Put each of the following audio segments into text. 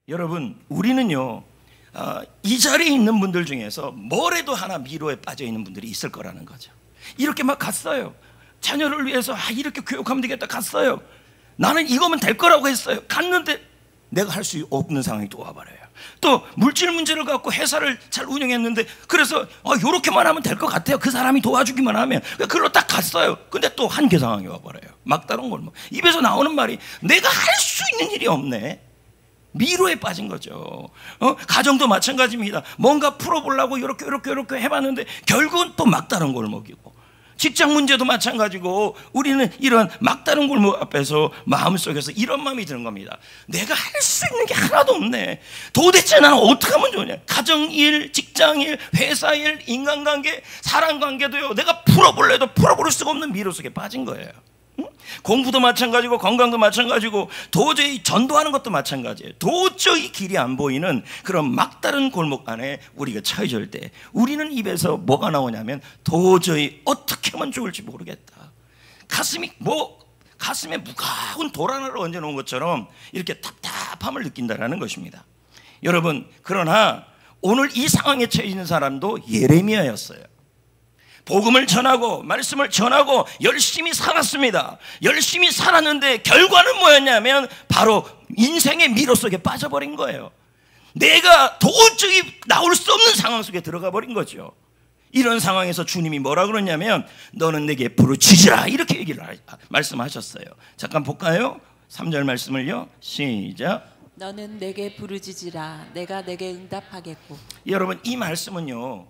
여러분, 우리는요 이 자리에 있는 분들 중에서 뭐래도 하나 미로에 빠져 있는 분들이 있을 거라는 거죠. 이렇게 막 갔어요. 자녀를 위해서 이렇게 교육하면 되겠다 갔어요. 나는 이거면 될 거라고 했어요. 갔는데 내가 할 수 없는 상황이 또 와버려요. 또 물질 문제를 갖고 회사를 잘 운영했는데 그래서 요렇게만 하면 될 것 같아요. 그 사람이 도와주기만 하면. 그걸로 딱 갔어요. 근데 또 한계 상황이 와버려요. 막다른 골목. 입에서 나오는 말이 내가 할 수 있는 일이 없네. 미로에 빠진 거죠. 가정도 마찬가지입니다. 뭔가 풀어보려고 이렇게 해봤는데 결국은 또 막다른 골목이고, 직장 문제도 마찬가지고, 우리는 이런 막다른 골목 앞에서 마음속에서 이런 마음이 드는 겁니다. 내가 할 수 있는 게 하나도 없네. 도대체 나는 어떻게 하면 좋냐. 가정일, 직장일, 회사일, 인간관계, 사랑관계도요, 내가 풀어볼래도 풀어볼 수가 없는 미로 속에 빠진 거예요. 공부도 마찬가지고 건강도 마찬가지고 도저히 전도하는 것도 마찬가지예요. 도저히 길이 안 보이는 그런 막다른 골목 안에 우리가 처해질 때 우리는 입에서 뭐가 나오냐면 도저히 어떻게 하면 좋을지 모르겠다. 가슴에 무거운 돌 하나를 얹어놓은 것처럼 이렇게 답답함을 느낀다는 것입니다. 여러분, 그러나 오늘 이 상황에 처해 있는 사람도 예레미야였어요. 복음을 전하고 말씀을 전하고 열심히 살았습니다. 열심히 살았는데 결과는 뭐였냐면 바로 인생의 미로 속에 빠져버린 거예요. 내가 도저히 나올 수 없는 상황 속에 들어가 버린 거죠. 이런 상황에서 주님이 뭐라 그러냐면 너는 내게 부르짖으라, 이렇게 얘기를 말씀하셨어요. 잠깐 볼까요? 3절 말씀을요. 시작. 너는 내게 부르짖으라, 내가 내게 응답하겠고. 여러분, 이 말씀은요,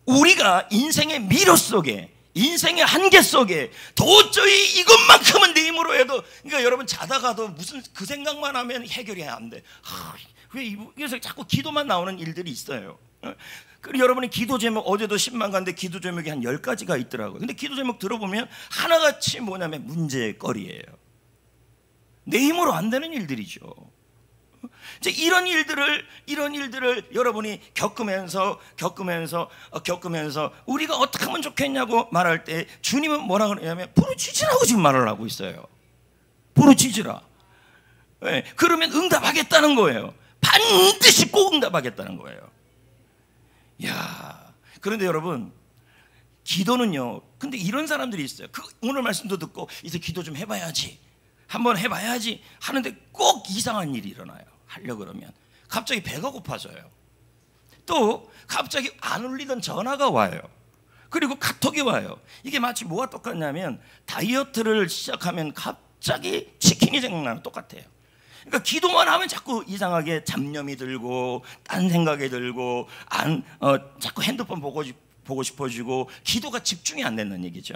우리가 인생의 미로 속에, 인생의 한계 속에 도저히 이것만큼은 내 힘으로 해도, 그러니까 여러분 자다가도 무슨 그 생각만 하면 해결이 안 돼. 왜 그래서 자꾸 기도만 나오는 일들이 있어요. 그리고 여러분이 기도 제목, 어제도 10만 간데 기도 제목이 한 10가지가 있더라고요. 근데 기도 제목 들어보면 하나같이 뭐냐면 문제거리예요. 내 힘으로 안 되는 일들이죠. 이런 일들을 여러분이 겪으면서 우리가 어떻게 하면 좋겠냐고 말할 때 주님은 뭐라 그러냐면 부르짖으라고 지금 말을 하고 있어요. 부르짖으라. 네, 그러면 응답하겠다는 거예요. 반드시 꼭 응답하겠다는 거예요. 야, 그런데 여러분, 기도는요, 근데 이런 사람들이 있어요. 오늘 말씀도 듣고 이제 기도 좀 해봐야지, 한번 해봐야지 하는데 꼭 이상한 일이 일어나요. 하려고 그러면 갑자기 배가 고파져요. 또 갑자기 안 울리던 전화가 와요. 그리고 카톡이 와요. 이게 마치 뭐가 똑같냐면 다이어트를 시작하면 갑자기 치킨이 생각나는 똑같아요. 그러니까 기도만 하면 자꾸 이상하게 잡념이 들고 딴 생각이 들고 자꾸 핸드폰 보고 싶어지고 기도가 집중이 안 되는 얘기죠.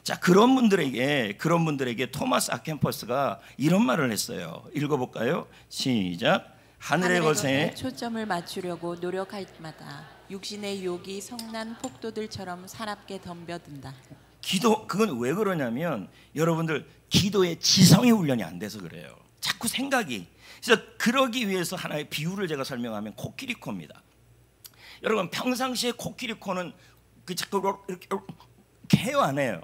자, 그런 분들에게 토마스 아켄퍼스가 이런 말을 했어요. 읽어볼까요? 시작. 하늘의 것에 초점을 맞추려고 노력할 때마다 육신의 유혹이 성난 폭도들처럼 사납게 덤벼든다. 그건 왜 그러냐면 여러분들 기도의 지성의 훈련이 안 돼서 그래요. 자꾸 생각이. 그래서 그러기 위해서 하나의 비유를 제가 설명하면 코끼리코입니다. 여러분, 평상시에 코끼리코는 자꾸 이렇게 해요, 안 해요?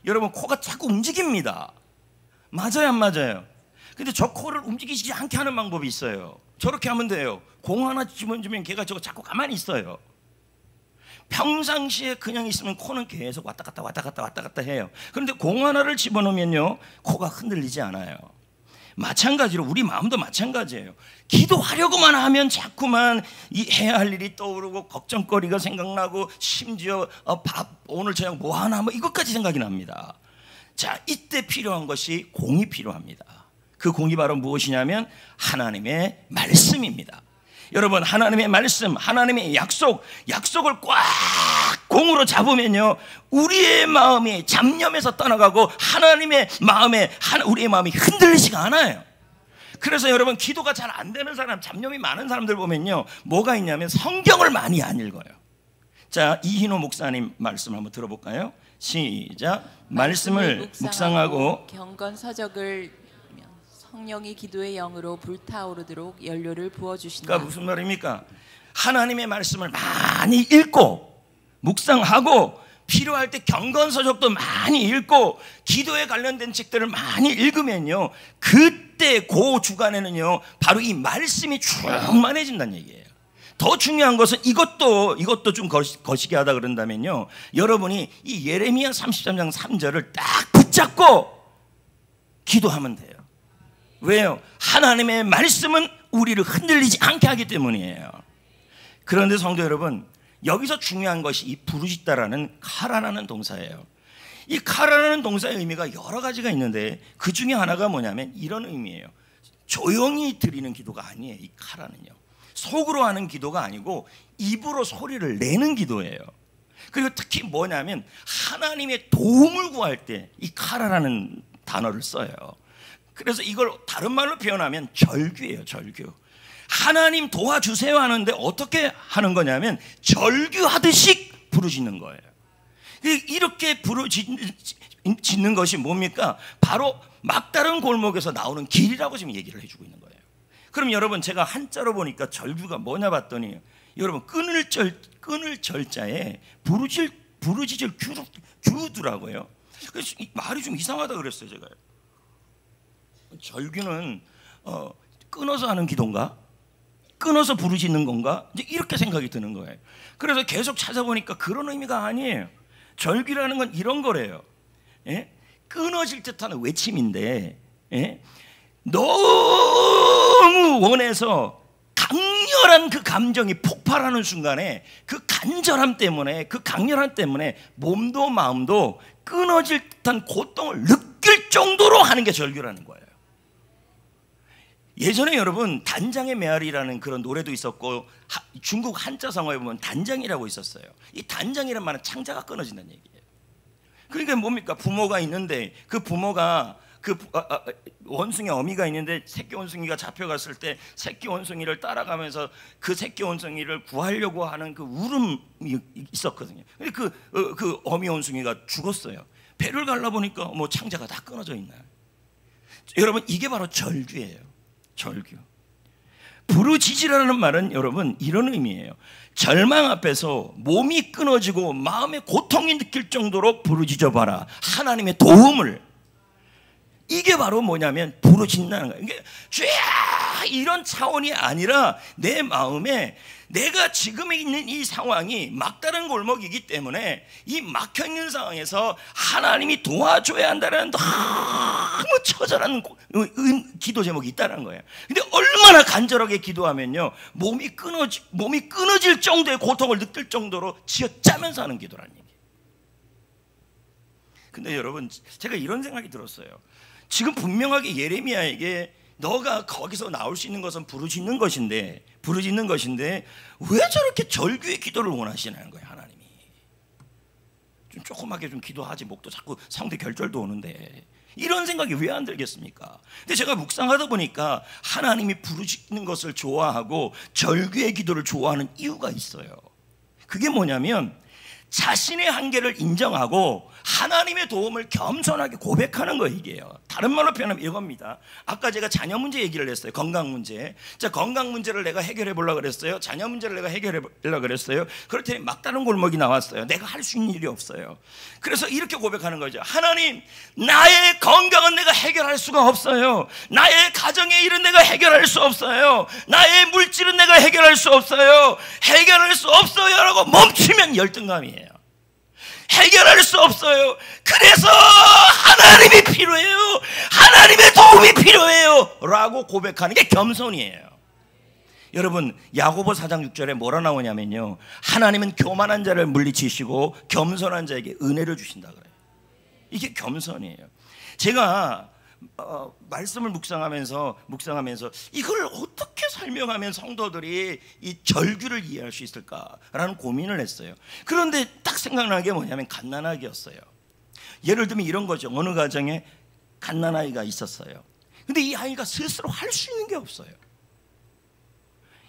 여러분, 코가 자꾸 움직입니다. 맞아요, 안 맞아요? 근데 저 코를 움직이지 않게 하는 방법이 있어요. 저렇게 하면 돼요. 공 하나 집어주면 걔가 저거 자꾸 가만히 있어요. 평상시에 그냥 있으면 코는 계속 왔다 갔다 해요. 그런데 공 하나를 집어넣으면요, 코가 흔들리지 않아요. 마찬가지로 우리 마음도 마찬가지예요. 기도하려고만 하면 자꾸만 해야 할 일이 떠오르고 걱정거리가 생각나고 심지어 오늘 저녁 뭐 하나 이것까지 생각이 납니다. 자, 이때 필요한 것이 공이 필요합니다. 그 공이 바로 무엇이냐면 하나님의 말씀입니다. 여러분, 하나님의 말씀, 하나님의 약속을 꽉 공으로 잡으면요, 우리의 마음이 잡념에서 떠나가고 하나님의 마음에 우리의 마음이 흔들리지가 않아요. 그래서 여러분, 기도가 잘 안 되는 사람, 잡념이 많은 사람들 보면요, 뭐가 있냐면 성경을 많이 안 읽어요. 자, 이희노 목사님 말씀 한번 들어볼까요? 시작. 말씀을 묵상하고 경건서적을 성령이 기도의 영으로 불타오르도록 연료를 부어주신다. 그러니까 무슨 말입니까? 하나님의 말씀을 많이 읽고 묵상하고 필요할 때 경건서적도 많이 읽고 기도에 관련된 책들을 많이 읽으면요, 그때 그때 그 주간에는요 바로 이 말씀이 충만해진다는 얘기예요. 더 중요한 것은 이것도 좀 거시기 하다 그런다면요, 여러분이 이 예레미야 33장 3절을 딱 붙잡고 기도하면 돼요. 왜요? 하나님의 말씀은 우리를 흔들리지 않게 하기 때문이에요. 그런데 성도 여러분, 여기서 중요한 것이 이 부르짖다라는 카라라는 동사예요. 이 카라라는 동사의 의미가 여러 가지가 있는데 그 중에 하나가 뭐냐면 이런 의미예요. 조용히 드리는 기도가 아니에요. 이 카라는요, 속으로 하는 기도가 아니고 입으로 소리를 내는 기도예요. 그리고 특히 뭐냐면 하나님의 도움을 구할 때 이 카라라는 단어를 써요. 그래서 이걸 다른 말로 표현하면 절규예요. 절규. 하나님 도와주세요 하는데 어떻게 하는 거냐면 절규하듯이 부르짖는 거예요. 이렇게 부르짖는 것이 뭡니까? 바로 막다른 골목에서 나오는 길이라고 지금 얘기를 해주고 있는 거예요. 그럼 여러분, 제가 한자로 보니까 절규가 뭐냐 봤더니 여러분, 끊을 절자에 부르짖을 규두라고요. 그래서 말이 좀 이상하다 그랬어요. 제가 절규는 끊어서 하는 기도인가? 끊어서 부르짖는 건가? 이제 이렇게 생각이 드는 거예요. 그래서 계속 찾아보니까 그런 의미가 아니에요. 절규라는 건 이런 거래요. 예? 끊어질 듯한 외침인데, 예? 너무 원해서 강렬한 그 감정이 폭발하는 순간에 그 간절함 때문에, 그 강렬함 때문에 몸도 마음도 끊어질 듯한 고통을 느낄 정도로 하는 게 절규라는 거예요. 예전에 여러분 단장의 메아리라는 그런 노래도 있었고, 중국 한자 성어에 보면 단장이라고 있었어요. 이 단장이란 말은 창자가 끊어진다는 얘기예요. 그러니까 뭡니까? 부모가 있는데 그 부모가 원숭이 어미가 있는데 새끼 원숭이가 잡혀갔을 때 새끼 원숭이를 따라가면서 그 새끼 원숭이를 구하려고 하는 그 울음이 있었거든요. 근데 그 어미 원숭이가 죽었어요. 배를 갈라보니까 뭐 창자가 다 끊어져 있나요? 여러분, 이게 바로 절규예요. 절규. 부르짖으라는 말은 여러분 이런 의미예요. 절망 앞에서 몸이 끊어지고 마음에 고통이 느낄 정도로 부르짖어 봐라. 하나님의 도움을. 이게 바로 뭐냐면 부르짖는다는 거예요. 이게 죄야 이런 차원이 아니라 내 마음에 내가 지금 있는 이 상황이 막다른 골목이기 때문에 이 막혀있는 상황에서 하나님이 도와줘야 한다는 너무 처절한 기도 제목이 있다는 거예요. 근데 얼마나 간절하게 기도하면요, 몸이 끊어질 정도의 고통을 느낄 정도로 쥐어짜면서 하는 기도라는 얘기예요. 근데 여러분, 제가 이런 생각이 들었어요. 지금 분명하게 예레미야에게 너가 거기서 나올 수 있는 것은 부르짖는 것인데 왜 저렇게 절규의 기도를 원하시냐는 거예요. 하나님이 좀 조그맣게 좀 기도하지, 목도 자꾸 성대 결절도 오는데 이런 생각이 왜 안 들겠습니까? 근데 제가 묵상하다 보니까 하나님이 부르짖는 것을 좋아하고 절규의 기도를 좋아하는 이유가 있어요. 그게 뭐냐면 자신의 한계를 인정하고 하나님의 도움을 겸손하게 고백하는 거예요. 이게요. 다른 말로 표현하면 이겁니다. 아까 제가 자녀 문제 얘기를 했어요. 건강 문제. 자, 건강 문제를 내가 해결해 보려고 그랬어요. 자녀 문제를 내가 해결해 보려고 그랬어요. 그렇더니 막다른 골목이 나왔어요. 내가 할 수 있는 일이 없어요. 그래서 이렇게 고백하는 거죠. 하나님, 나의 건강은 내가 해결할 수가 없어요. 나의 가정의 일은 내가 해결할 수 없어요. 나의 물질은 내가 해결할 수 없어요. 해결할 수 없어요 라고 멈추면 열등감이에요. 해결할 수 없어요. 그래서 하나님이 필요해요. 하나님의 도움이 필요해요 라고 고백하는 게 겸손이에요. 여러분, 야고보 4장 6절에 뭐라 나오냐면요, 하나님은 교만한 자를 물리치시고 겸손한 자에게 은혜를 주신다 그래요. 이게 겸손이에요. 제가 말씀을 묵상하면서 이걸 어떻게 설명하면 성도들이 이 절규를 이해할 수 있을까라는 고민을 했어요. 그런데 딱 생각나는 게 뭐냐면 갓난아기였어요. 예를 들면 이런 거죠. 어느 가정에 갓난아이가 있었어요. 근데 이 아이가 스스로 할 수 있는 게 없어요.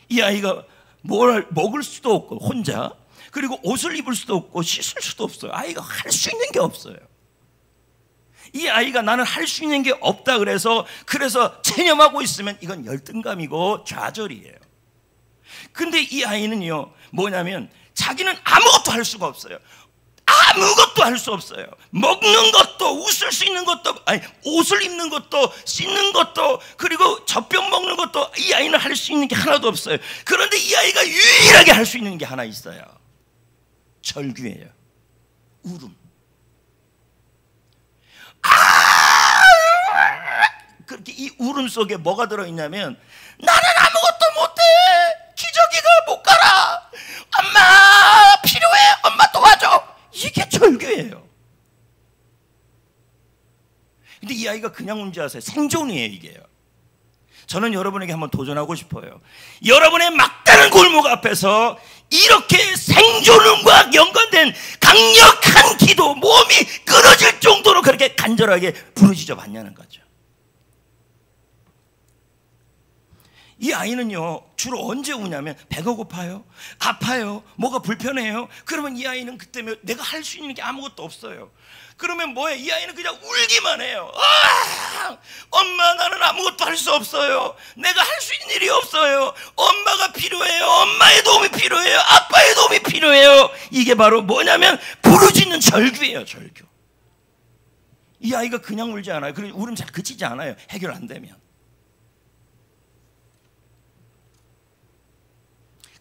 이 아이가 뭘 먹을 수도 없고 혼자, 그리고 옷을 입을 수도 없고 씻을 수도 없어요. 아이가 할 수 있는 게 없어요. 이 아이가 나는 할 수 있는 게 없다 그래서 체념하고 있으면 이건 열등감이고 좌절이에요. 근데 이 아이는요, 뭐냐면 자기는 아무것도 할 수가 없어요. 아무것도 할 수 없어요. 먹는 것도, 웃을 수 있는 것도, 아니 옷을 입는 것도, 씻는 것도, 그리고 젖병 먹는 것도 이 아이는 할 수 있는 게 하나도 없어요. 그런데 이 아이가 유일하게 할 수 있는 게 하나 있어요. 절규예요. 울음. 그렇게 이 울음 속에 뭐가 들어있냐면, 나는 아무것도 못해, 기저귀가 못 갈아, 엄마 필요해, 엄마 도와줘. 이게 절규예요. 근데 이 아이가 그냥 운지 아세요? 생존이에요. 이게요. 저는 여러분에게 한번 도전하고 싶어요. 여러분의 막다른 골목 앞에서 이렇게 생존과 연관된 강력한 기도, 몸이 끊어질 정도로 그렇게 간절하게 부르짖어 봤냐는 거죠. 이 아이는요, 주로 언제 우냐면 배가 고파요, 아파요, 뭐가 불편해요. 그러면 이 아이는 그때 내가 할 수 있는 게 아무것도 없어요. 그러면 뭐해? 이 아이는 그냥 울기만 해요. 엄마, 나는 아무것도 할 수 없어요. 내가 할 수 있는 일이 없어요. 엄마가 필요해요. 엄마의 도움이 필요해요. 아빠의 도움이 필요해요. 이게 바로 뭐냐면 부르짖는 절규예요. 절규. 이 아이가 그냥 울지 않아요. 그리고 울음 잘 그치지 않아요. 해결 안 되면.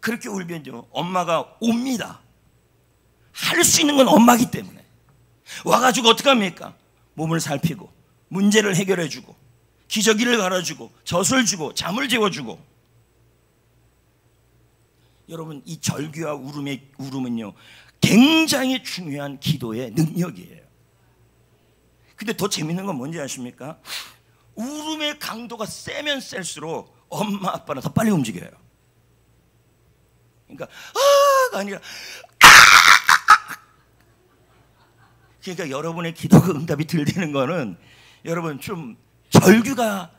그렇게 울면요, 엄마가 옵니다. 할 수 있는 건 엄마기 때문에. 와가지고 어떡합니까? 몸을 살피고 문제를 해결해주고 기저귀를 갈아주고 젖을 주고 잠을 재워주고. 여러분, 이 절규와 울음은요, 굉장히 중요한 기도의 능력이에요. 근데 더 재밌는 건 뭔지 아십니까? 울음의 강도가 세면 셀수록 엄마 아빠는 더 빨리 움직여요. 그러니까 아가 아니라 그러니까 여러분의 기도가 응답이 덜 되는 거는, 여러분 좀 절규가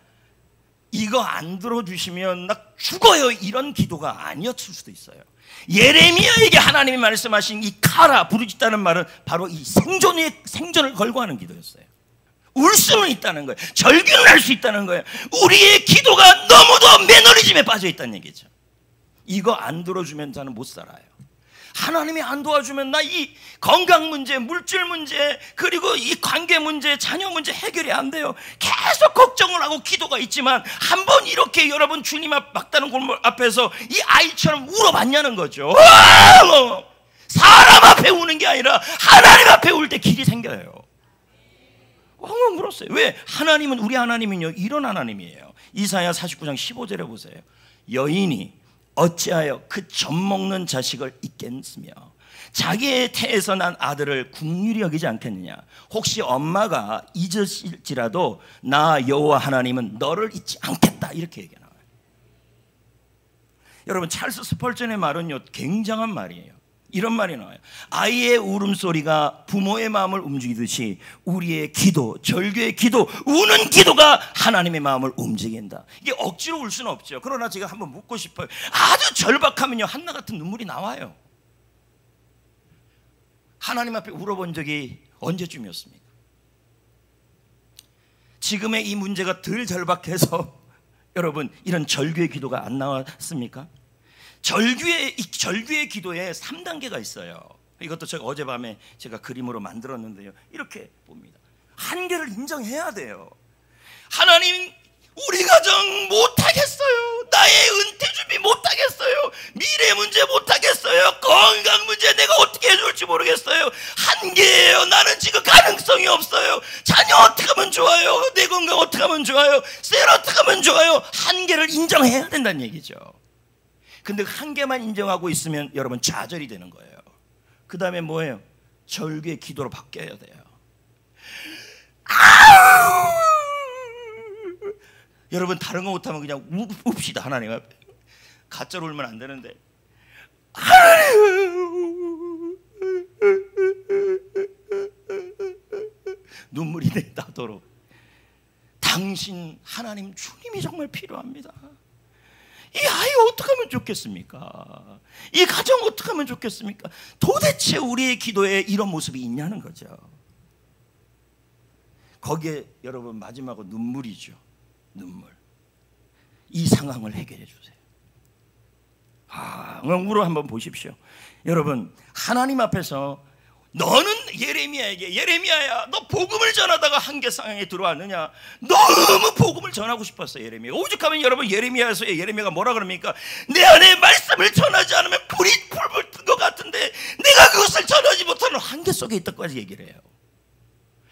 이거 안 들어주시면 나 죽어요, 이런 기도가 아니었을 수도 있어요. 예레미야에게 하나님이 말씀하신 이 카라, 부르짖다는 말은 바로 이 생존을 걸고 하는 기도였어요. 울 수는 있다는 거예요. 절규는 할 수 있다는 거예요. 우리의 기도가 너무도 매너리즘에 빠져 있다는 얘기죠. 이거 안 들어주면 저는 못 살아요. 하나님이 안 도와주면 나 이 건강 문제, 물질 문제, 그리고 이 관계 문제, 자녀 문제 해결이 안 돼요. 계속 걱정을 하고 기도가 있지만 한번 이렇게 여러분 주님 앞 막다른 골목 앞에서 이 아이처럼 울어봤냐는 거죠. 사람 앞에 우는 게 아니라 하나님 앞에 울 때 길이 생겨요. 황금 물었어요. 왜? 하나님은, 우리 하나님은요, 이런 하나님이에요. 이사야 49장 15절에 보세요. 여인이 어찌하여 그 젖먹는 자식을 잊겠으며 자기의 태에서 난 아들을 긍휼히 여기지 않겠느냐. 혹시 엄마가 잊으실지라도 나 여호와 하나님은 너를 잊지 않겠다. 이렇게 얘기가 나와요. 여러분, 찰스 스펄전의 말은요, 굉장한 말이에요. 이런 말이 나와요. 아이의 울음소리가 부모의 마음을 움직이듯이 우리의 기도, 절규의 기도, 우는 기도가 하나님의 마음을 움직인다. 이게 억지로 울 수는 없죠. 그러나 제가 한번 묻고 싶어요. 아주 절박하면요, 한나 같은 눈물이 나와요. 하나님 앞에 울어본 적이 언제쯤이었습니까? 지금의 이 문제가 덜 절박해서 여러분 이런 절규의 기도가 안 나왔습니까? 절규의 기도에 3단계가 있어요. 이것도 제가 어젯밤에 제가 그림으로 만들었는데요, 이렇게 봅니다. 한계를 인정해야 돼요. 하나님, 우리 가정 못하겠어요. 나의 은퇴 준비 못하겠어요. 미래 문제 못하겠어요. 건강 문제 내가 어떻게 해줄지 모르겠어요. 한계예요. 나는 지금 가능성이 없어요. 자녀 어떻게 하면 좋아요. 내 건강 어떻게 하면 좋아요. 셀 어떻게 하면 좋아요. 한계를 인정해야 된다는 얘기죠. 근데 한계만 인정하고 있으면 여러분 좌절이 되는 거예요. 그 다음에 뭐예요? 절규의 기도로 바뀌어야 돼요. 여러분, 다른 거 못하면 그냥 웁시다. 하나님 앞에 가짜로 울면 안 되는데, 하나님, 눈물이 나도록 당신 하나님 주님이 정말 필요합니다. 이 아이 어떻게 하면 좋겠습니까? 이 가정 어떻게 하면 좋겠습니까? 도대체 우리의 기도에 이런 모습이 있냐는 거죠. 거기에 여러분 마지막으로 눈물이죠. 눈물. 이 상황을 해결해 주세요. 울어 한번 보십시오. 여러분, 하나님 앞에서 너는 예레미야에게 예레미야야 너 복음을 전하다가 한계상에 들어왔느냐. 너무 복음을 전하고 싶었어 예레미야. 오죽하면 여러분 예레미야에서 예레미야가 뭐라 그럽니까? 내 안에 말씀을 전하지 않으면 불이 불 뜬 것 같은데 내가 그것을 전하지 못하는 한계 속에 있다까지 얘기를 해요.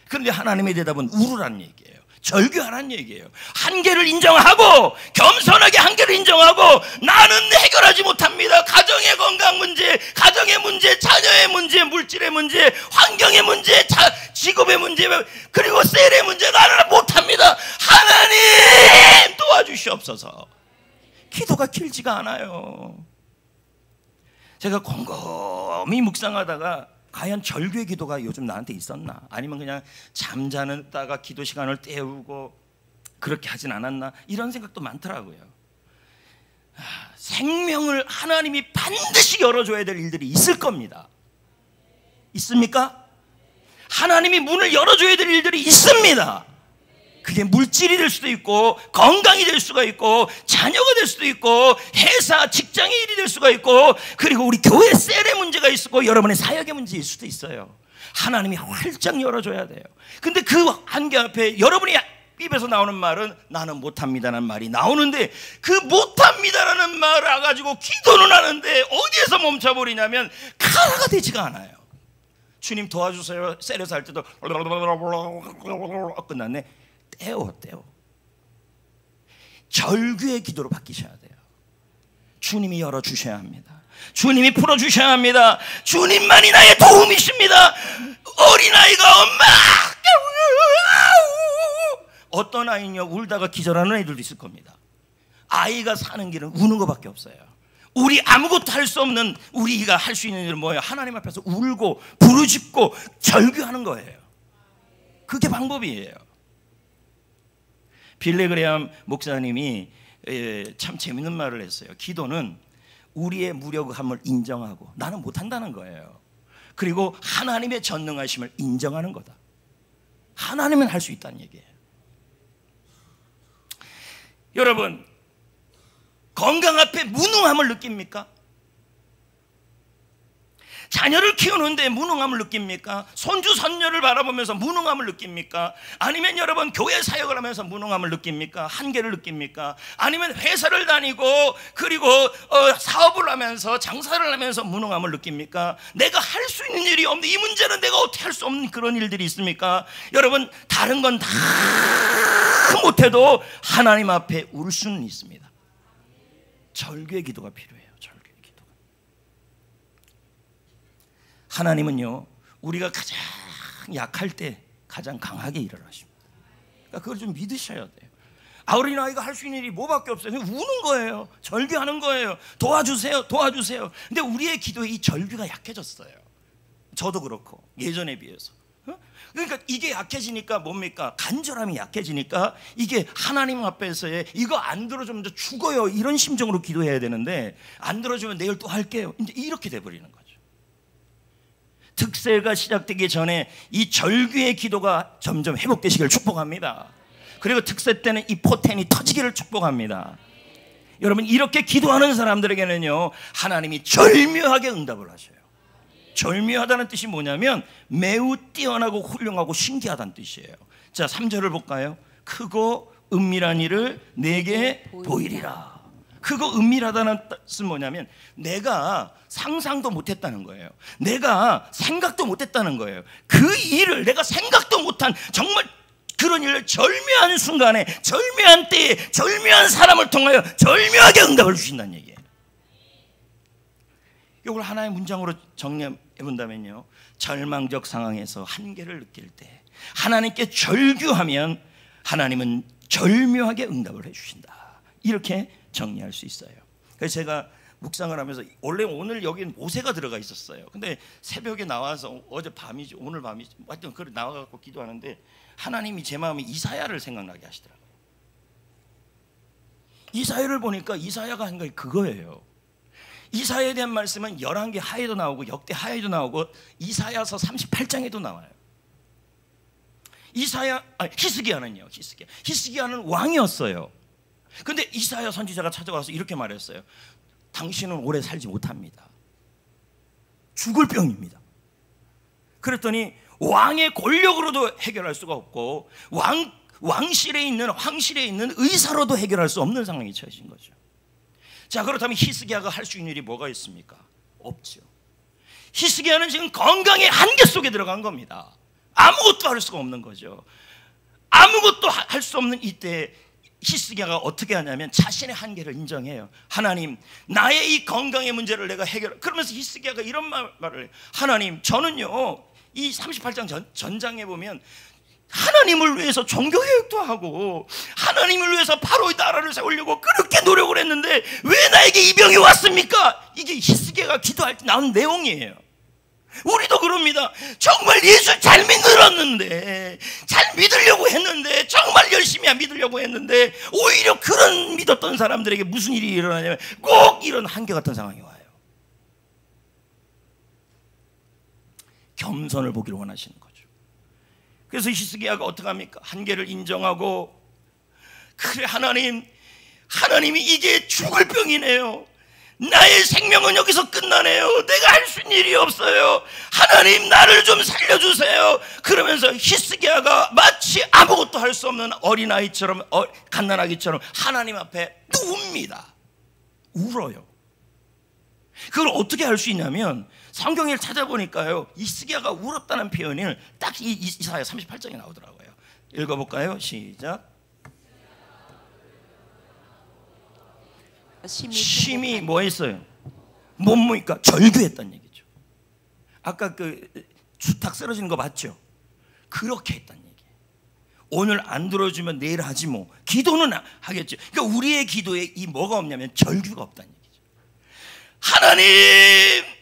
그런데 하나님의 대답은 울으라는 얘기예요. 절규하라는 얘기예요. 한계를 인정하고 겸손하게 한계를 인정하고 나는 해결하지 못합니다. 가정의 건강 문제, 가정의 문제, 자녀의 문제, 물질의 문제, 환경의 문제, 직업의 문제, 그리고 셀의 문제 나는 못합니다. 하나님 도와주시옵소서. 기도가 길지가 않아요. 제가 곰곰이 묵상하다가 과연 절규의 기도가 요즘 나한테 있었나? 아니면 그냥 잠자다가 기도 시간을 때우고 그렇게 하진 않았나? 이런 생각도 많더라고요. 생명을 하나님이 반드시 열어줘야 될 일들이 있을 겁니다. 있습니까? 하나님이 문을 열어줘야 될 일들이 있습니다. 그게 물질이 될 수도 있고 건강이 될 수가 있고 자녀가 될 수도 있고 회사 직장의 일이 될 수가 있고 그리고 우리 교회 셀의 문제가 있고 여러분의 사역의 문제일 수도 있어요. 하나님이 활짝 열어줘야 돼요. 근데 그 한계 앞에 여러분이 입에서 나오는 말은 나는 못합니다라는 말이 나오는데 그 못합니다라는 말을 가지고 기도는 하는데 어디에서 멈춰버리냐면 가라가 되지가 않아요. 주님 도와주세요. 셀에서 할 때도 끝났네. 떼워 절규의 기도로 바뀌셔야 돼요. 주님이 열어주셔야 합니다. 주님이 풀어주셔야 합니다. 주님만이 나의 도움이십니다. 어린아이가 엄마 어떤 아이는요 울다가 기절하는 애들도 있을 겁니다. 아이가 사는 길은 우는 것밖에 없어요. 우리 아무것도 할 수 없는 우리가 할 수 있는 일은 뭐예요? 하나님 앞에서 울고 부르짖고 절규하는 거예요. 그게 방법이에요. 빌리 그레함 목사님이 참 재밌는 말을 했어요. 기도는 우리의 무력함을 인정하고 나는 못한다는 거예요. 그리고 하나님의 전능하심을 인정하는 거다. 하나님은 할 수 있다는 얘기예요. 여러분 건강 앞에 무능함을 느낍니까? 자녀를 키우는데 무능함을 느낍니까? 손주 손녀를 바라보면서 무능함을 느낍니까? 아니면 여러분 교회 사역을 하면서 무능함을 느낍니까? 한계를 느낍니까? 아니면 회사를 다니고 그리고 사업을 하면서 장사를 하면서 무능함을 느낍니까? 내가 할 수 있는 일이 없는데 이 문제는 내가 어떻게 할 수 없는 그런 일들이 있습니까? 여러분 다른 건 다 못해도 하나님 앞에 울 수는 있습니다. 절규의 기도가 필요해요. 하나님은요 우리가 가장 약할 때 가장 강하게 일을 하십니다. 그러니까 그걸 좀 믿으셔야 돼요. 어린아이가 할 수 있는 일이 뭐밖에 없어요. 그냥 우는 거예요. 절규하는 거예요. 도와주세요 도와주세요. 근데 우리의 기도에 이 절규가 약해졌어요. 저도 그렇고 예전에 비해서. 그러니까 이게 약해지니까 뭡니까? 간절함이 약해지니까 이게 하나님 앞에서의 이거 안 들어주면 죽어요 이런 심정으로 기도해야 되는데 안 들어주면 내일 또 할게요 이제 이렇게 돼버리는 거죠. 특세가 시작되기 전에 이 절규의 기도가 점점 회복되시기를 축복합니다. 그리고 특세 때는 이 포텐이 터지기를 축복합니다. 여러분 이렇게 기도하는 사람들에게는요 하나님이 절묘하게 응답을 하셔요. 절묘하다는 뜻이 뭐냐면 매우 뛰어나고 훌륭하고 신기하다는 뜻이에요. 자 3절을 볼까요? 크고 은밀한 일을 내게 보이리라. 크고 은밀하다는 뜻은 뭐냐면 내가 상상도 못했다는 거예요. 내가 생각도 못했다는 거예요. 그 일을 내가 생각도 못한 정말 그런 일을 절묘한 순간에 절묘한 때에 절묘한 사람을 통하여 절묘하게 응답을 주신다는 얘기예요. 이걸 하나의 문장으로 정리해 본다면요 절망적 상황에서 한계를 느낄 때 하나님께 절규하면 하나님은 절묘하게 응답을 해주신다. 이렇게 정리할 수 있어요. 그래서 제가 묵상을 하면서 원래 오늘 여기는 모세가 들어가 있었어요. 근데 새벽에 나와서 어제 밤이지 오늘 밤이지 하여튼 그래 나와갖고 기도하는데 하나님이 제 마음에 이사야를 생각나게 하시더라고요. 이사야를 보니까 이사야가 한 게 그거예요. 이사야에 대한 말씀은 열왕기 하에도 나오고 역대 하에도 나오고 이사야서 38장에도 나와요. 히스기야는 왕이었어요. 근데 이사야 선지자가 찾아와서 이렇게 말했어요. 당신은 오래 살지 못합니다. 죽을 병입니다. 그랬더니 왕의 권력으로도 해결할 수가 없고 왕실에 있는 의사로도 해결할 수 없는 상황이 처해진 거죠. 자, 그렇다면 히스기야가 할 수 있는 일이 뭐가 있습니까? 없죠. 히스기야는 지금 건강의 한계 속에 들어간 겁니다. 아무것도 할 수가 없는 거죠. 아무것도 할 수 없는 이때 히스기야가 어떻게 하냐면 자신의 한계를 인정해요. 하나님, 나의 이 건강의 문제를 내가 그러면서 히스기야가 이런 말을 해요. 하나님, 저는요, 이 38장 전장에 보면 하나님을 위해서 종교개혁도 하고 하나님을 위해서 바로의 나라를 세우려고 그렇게 노력을 했는데 왜 나에게 이 병이 왔습니까? 이게 히스기야가 기도할 때 나온 내용이에요. 우리도 그럽니다. 정말 예수 잘 믿었는데, 잘 믿으려고 했는데, 정말 열심히 믿으려고 했는데 오히려 그런 믿었던 사람들에게 무슨 일이 일어나냐면 꼭 이런 한계 같은 상황이 와요. 겸손을 보기를 원하시는 거죠. 그래서 히스기야가 어떻게 합니까? 한계를 인정하고, 그래 하나님이 이게 죽을 병이네요. 나의 생명은 여기서 끝나네요. 내가 할 수 있는 일이 없어요. 하나님, 나를 좀 살려주세요. 그러면서 히스기야가 마치 아무것도 할 수 없는 어린아이처럼, 갓난아기처럼 하나님 앞에 누웁니다. 울어요. 그걸 어떻게 할 수 있냐면 성경을 찾아보니까요, 히스기야가 울었다는 표현이 딱 이사야 38장에 나오더라고요. 읽어볼까요? 시작. 심히 뭐 했어요? 뭐니까 절규했다는 얘기죠. 아까 그 주탁 쓰러지는 거 맞죠? 그렇게 했다는 얘기예요. 오늘 안 들어주면 내일 하지 뭐. 기도는 하겠죠. 그러니까 우리의 기도에 이 뭐가 없냐면 절규가 없다는 얘기죠. 하나님,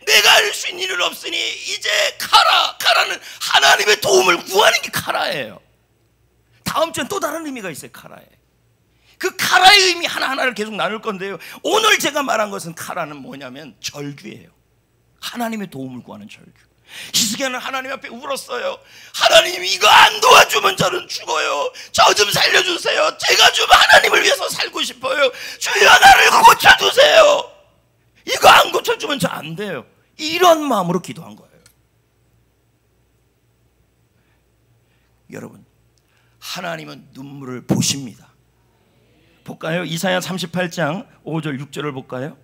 내가 할 수 있는 일 없으니 이제 카라는 하나님의 도움을 구하는 게 카라예요. 다음 주엔 또 다른 의미가 있어요. 카라에. 그 카라의 의미 하나하나를 계속 나눌 건데요, 오늘 제가 말한 것은 카라는 뭐냐면 절규예요. 하나님의 도움을 구하는 절규. 히스기야는 하나님 앞에 울었어요. 하나님, 이거 안 도와주면 저는 죽어요. 저 좀 살려주세요. 제가 좀 하나님을 위해서 살고 싶어요. 주여, 나를 고쳐주세요. 이거 안 고쳐주면 저 안 돼요. 이런 마음으로 기도한 거예요. 여러분, 하나님은 눈물을 보십니다. 볼까요? 이사야 38장 5절 6절을 볼까요?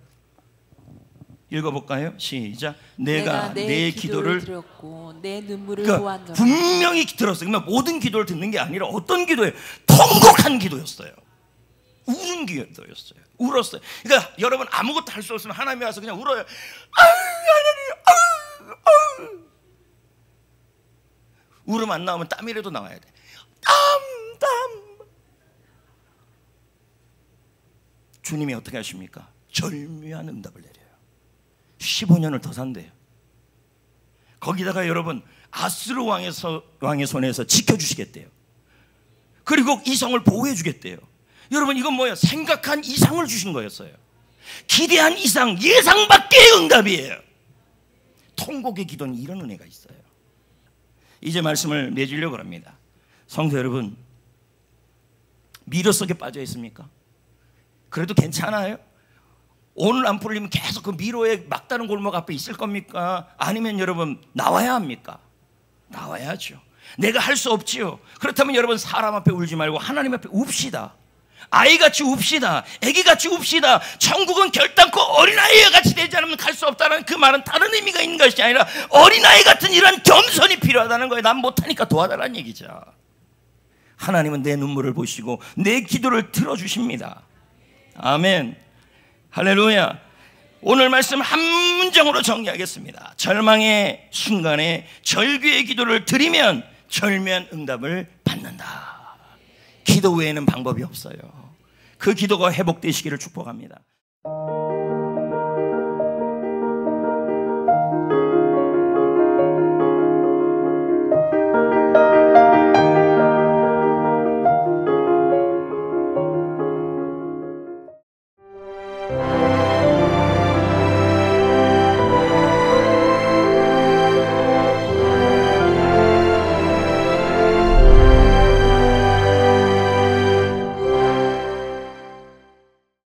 읽어볼까요? 시작. 내가 내 기도를 들었고 내 눈물을 보았노라. 분명히 들었어요. 그러면 모든 기도를 듣는 게 아니라 어떤 기도예요? 통곡한 기도였어요. 우는 기도였어요. 울었어요. 그러니까 여러분, 아무것도 할 수 없으면 하나님이 와서 그냥 울어요. 하나님, 울음 안 나오면 땀이라도 나와야 돼. 땀. 주님이 어떻게 하십니까? 절묘한 응답을 내려요. 15년을 더 산대요. 거기다가 여러분, 아스루 왕의 손에서 지켜주시겠대요. 그리고 이성을 보호해 주겠대요. 여러분, 이건 뭐예요? 생각한 이상을 주신 거였어요. 기대한 이상, 예상 밖의 응답이에요. 통곡의 기도는 이런 은혜가 있어요. 이제 말씀을 맺으려고 합니다. 성도 여러분, 미러 속에 빠져 있습니까? 그래도 괜찮아요? 오늘 안 풀리면 계속 그 미로의 막다른 골목 앞에 있을 겁니까? 아니면 여러분, 나와야 합니까? 나와야죠. 내가 할 수 없지요. 그렇다면 여러분, 사람 앞에 울지 말고 하나님 앞에 웁시다. 아이같이 웁시다. 애기같이 웁시다. 천국은 결단코 어린아이와 같이 되지 않으면 갈 수 없다는 그 말은 다른 의미가 있는 것이 아니라 어린아이 같은 이런 겸손이 필요하다는 거예요. 난 못하니까 도와달라는 얘기죠. 하나님은 내 눈물을 보시고 내 기도를 들어주십니다. 아멘. 할렐루야. 오늘 말씀 한 문장으로 정리하겠습니다. 절망의 순간에 절규의 기도를 드리면 절묘한 응답을 받는다. 기도 외에는 방법이 없어요. 그 기도가 회복되시기를 축복합니다.